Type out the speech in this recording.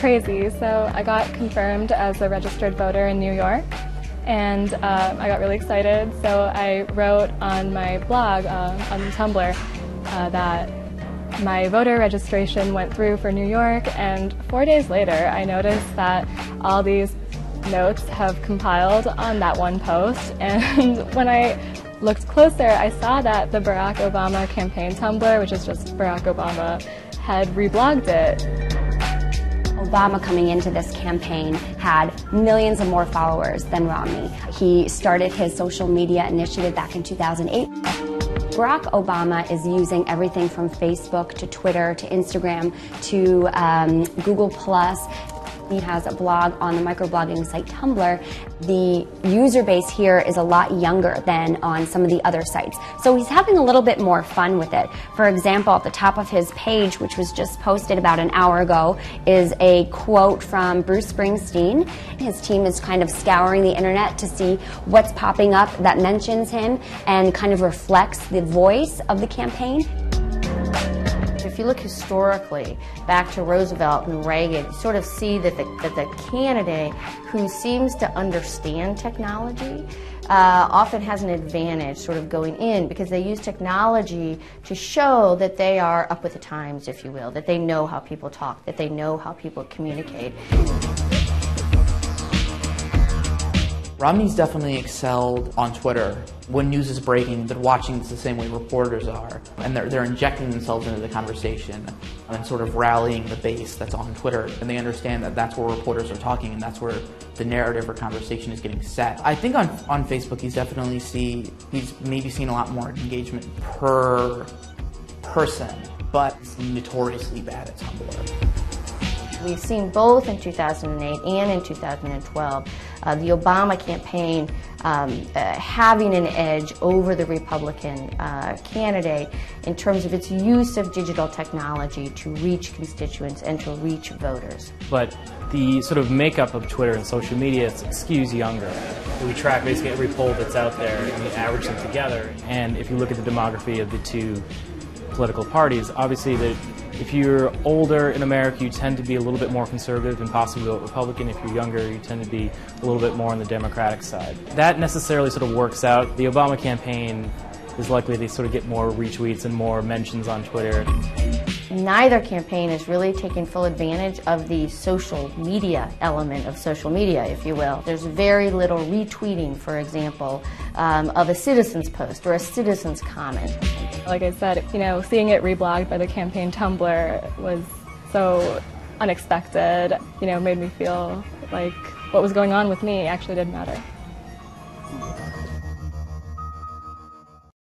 crazy. So I got confirmed as a registered voter in New York, and I got really excited. So I wrote on my blog on Tumblr that my voter registration went through for New York, and 4 days later I noticed that all these notes have compiled on that one post, and when I looked closer I saw that the Barack Obama campaign Tumblr, which is just Barack Obama, had reblogged it. Obama coming into this campaign had millions of more followers than Romney. He started his social media initiative back in 2008. Barack Obama is using everything from Facebook to Twitter to Instagram to Google+. He has a blog on the microblogging site Tumblr. The user base here is a lot younger than on some of the other sites. So he's having a little bit more fun with it. For example, at the top of his page, which was just posted about an hour ago, is a quote from Bruce Springsteen. His team is kind of scouring the internet to see what's popping up that mentions him and kind of reflects the voice of the campaign. If you look historically back to Roosevelt and Reagan, you sort of see that the candidate who seems to understand technology often has an advantage sort of going in, because they use technology to show that they are up with the times, if you will, that they know how people talk, that they know how people communicate. Romney's definitely excelled on Twitter. When news is breaking, they're watching this the same way reporters are, and they're injecting themselves into the conversation and sort of rallying the base that's on Twitter, and they understand that that's where reporters are talking and that's where the narrative or conversation is getting set. I think on Facebook he's maybe seen a lot more engagement per person, but he's notoriously bad at Tumblr. We've seen both in 2008 and in 2012 the Obama campaign having an edge over the Republican candidate in terms of its use of digital technology to reach constituents and to reach voters. But the sort of makeup of Twitter and social media skews younger. We track basically every poll that's out there and we average them together. And if you look at the demography of the two political parties, obviously if you're older in America, you tend to be a little bit more conservative and possibly vote Republican. If you're younger, you tend to be a little bit more on the Democratic side. That necessarily sort of works out. The Obama campaign is likely to sort of get more retweets and more mentions on Twitter. Neither campaign is really taking full advantage of the social media element of social media, if you will. There's very little retweeting, for example, of a citizen's post or a citizen's comment. Like I said, seeing it reblogged by the campaign Tumblr was so unexpected, made me feel like what was going on with me actually didn't matter.